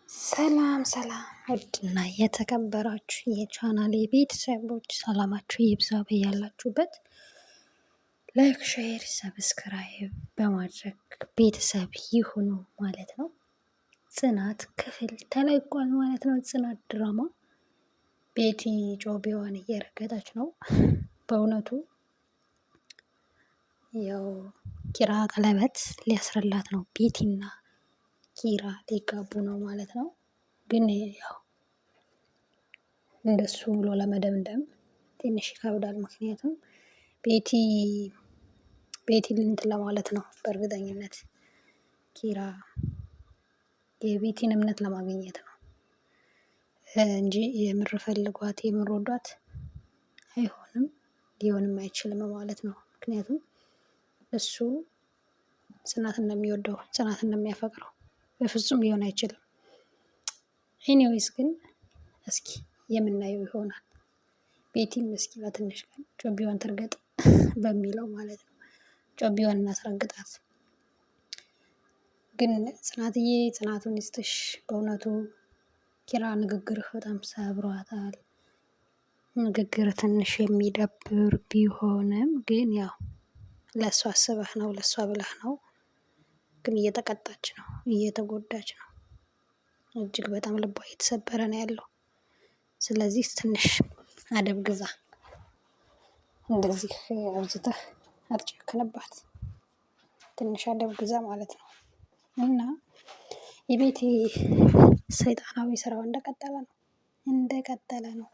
ሰላም ሰላም ውድና የተከበራችሁ የቻናሌ ቤተሰቦች ሰላማችሁ ይብዛ በያላችሁበት። ላይክ፣ ሼር፣ ሰብስክራይብ በማድረግ ቤተሰብ ይሁኑ ማለት ነው። ጽናት ክፍል ተለቋል ማለት ነው። ጽናት ድራማ ቤቲ ጮቢዋን እየረገጠች ነው። በእውነቱ ያው ኪራ ቀለበት ሊያስረላት ነው። ቤቲና ኪራ ሊጋቡ ነው ማለት ነው። ግን ያው እንደሱ ብሎ ለመደምደም ትንሽ ይከብዳል። ምክንያቱም ቤቲ እንትን ለማለት ነው በእርግጠኝነት ኪራ የቤቲን እምነት ለማግኘት ነው እንጂ የምር ፈልጓት የምር ወዷት አይሆንም፣ ሊሆንም አይችልም ማለት ነው። ምክንያቱም እሱ ጽናት እንደሚወደው ጽናት እንደሚያፈቅረው በፍጹም ሊሆን አይችልም። ኤኒዌይስ ግን እስኪ የምናየው ይሆናል። ቤቲም እስኪ ለትንሽ ቀን ጮቢዋን ትርገጥ በሚለው ማለት ነው። ጮቢዋን እናስረግጣት። ግን ጽናትዬ ጽናቱን ይስጥሽ። በእውነቱ ኪራ ንግግርህ በጣም ሰብሯታል። ንግግር ትንሽ የሚደብር ቢሆንም ግን ያው ለእሷ አስበህ ነው፣ ለእሷ ብለህ ነው። ግን እየተቀጣች ነው፣ እየተጎዳች ነው። እጅግ በጣም ልቧ እየተሰበረ ነው ያለው። ስለዚህ ትንሽ አደብ ግዛ። እንደዚህ አብዝተህ አትጨክንባት። ትንሽ አደብ ግዛ ማለት ነው። እና የቤቲ ሰይጣናዊ ስራው እንደቀጠለ ነው።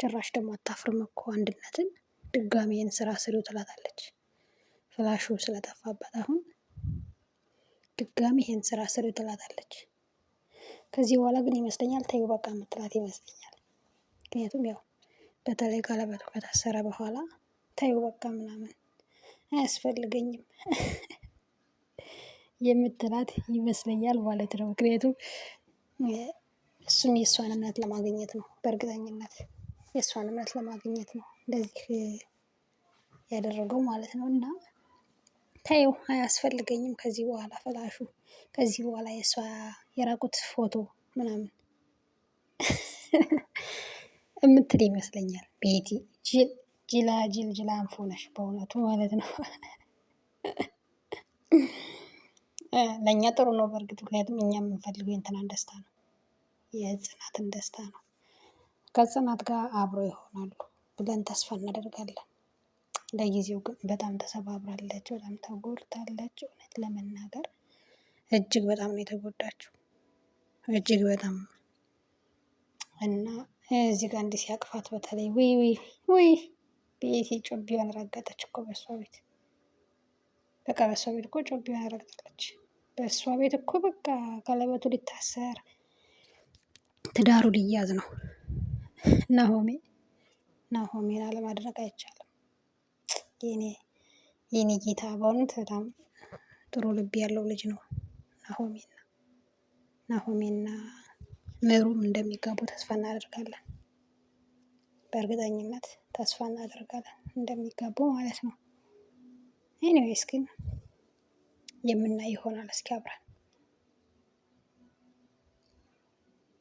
ጭራሽ ደግሞ አታፍርም እኮ አንድነትን ድጋሚ ይህን ስራ ስሪው ትላታለች። ፍላሹ ስለጠፋባት አሁን ድጋሚ ይሄን ስራ ስሪው ትላታለች። ከዚህ በኋላ ግን ይመስለኛል ተይው በቃ የምትላት ይመስለኛል። ምክንያቱም ያው በተለይ ቀለበቱ ከታሰረ በኋላ ተይው በቃ ምናምን አያስፈልገኝም የምትላት ይመስለኛል ማለት ነው። ምክንያቱም እሱም የእሷን እምነት ለማግኘት ነው፣ በእርግጠኝነት የእሷን እምነት ለማግኘት ነው እንደዚህ ያደረገው ማለት ነው። እና ተይው አያስፈልገኝም ከዚህ በኋላ ፍላሹ፣ ከዚህ በኋላ የእሷ የራቁት ፎቶ ምናምን እምትል ይመስለኛል ቤቲ። ጅላንፎ ነሽ በእውነቱ ማለት ነው። ለእኛ ጥሩ ነው በእርግጥ፣ ምክንያቱም እኛ የምንፈልገው የእንትናን ደስታ ነው፣ የጽናትን ደስታ ነው። ከጽናት ጋር አብሮ ይሆናሉ ብለን ተስፋ እናደርጋለን። ለጊዜው ግን በጣም ተሰባብራለች፣ በጣም ተጎድታለች። እውነት ለመናገር እጅግ በጣም ነው የተጎዳችው፣ እጅግ በጣም እና እዚህ ጋር እንዲህ ሲያቅፋት በተለይ ውይ ቤቲ ጮቢዋን ረገጠች እኮ በእሷ ቤት። በቃ በእሷ ቤት እኮ ጮቢዋን ረግጣለች። በእሷ ቤት እኮ በቃ ቀለበቱ ሊታሰር ትዳሩ ሊያዝ ነው። ናሆሜን አለማድረግ አይቻልም። የኔ ጌታ በእውነት በጣም ጥሩ ልብ ያለው ልጅ ነው። ናሆሜና ምሩም እንደሚጋቡ ተስፋ እናደርጋለን። በእርግጠኝነት ተስፋ እናደርጋለን እንደሚጋቡ ማለት ነው። ኤኒዌይስ ግን የምናይ ይሆናል። እስኪ አብረን።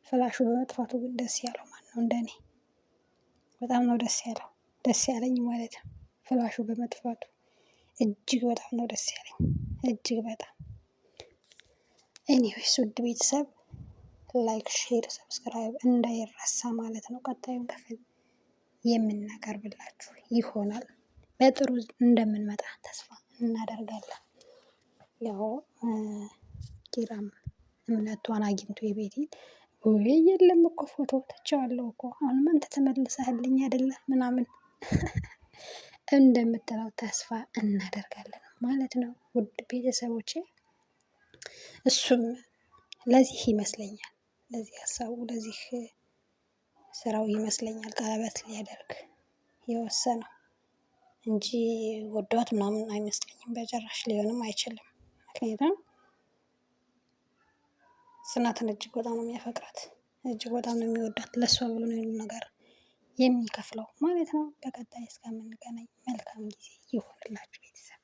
ፍላሹ በመጥፋቱ ግን ደስ ያለው ማነው? እንደኔ በጣም ነው ደስ ያለው፣ ደስ ያለኝ ማለት ነው። ፍላሹ በመጥፋቱ እጅግ በጣም ነው ደስ ያለኝ፣ እጅግ በጣም። ኤኒዌይስ ውድ ቤተሰብ ላይክ፣ ሼር፣ ሰብስክራይብ እንዳይረሳ ማለት ነው። ቀጣዩን ክፍል የምናቀርብላችሁ ይሆናል። በጥሩ እንደምንመጣ ተስፋ እናደርጋለን። ያው ኪራም እምነቷን አግኝቶ የቤቲን ወይ የለም እኮ ፎቶ ትቼዋለሁ እኮ አሁን አንተ ተመልሰህልኝ አይደለ ምናምን እንደምትለው ተስፋ እናደርጋለን ማለት ነው። ውድ ቤተሰቦቼ እሱም ለዚህ ይመስለኛል፣ ለዚህ ሀሳቡ፣ ለዚህ ስራው ይመስለኛል ቀለበት ሊያደርግ የወሰነው እንጂ ወዷት ምናምን አይመስለኝም በጭራሽ። ሊሆንም አይችልም። ምክንያቱም ጽናትን እጅግ በጣም ነው የሚያፈቅራት፣ እጅግ በጣም ነው የሚወዳት። ለእሷ ብሎ ነው ሁሉ ነገር የሚከፍለው ማለት ነው። በቀጣይ እስከምንገናኝ መልካም ጊዜ ይሆንላችሁ ቤተሰብ።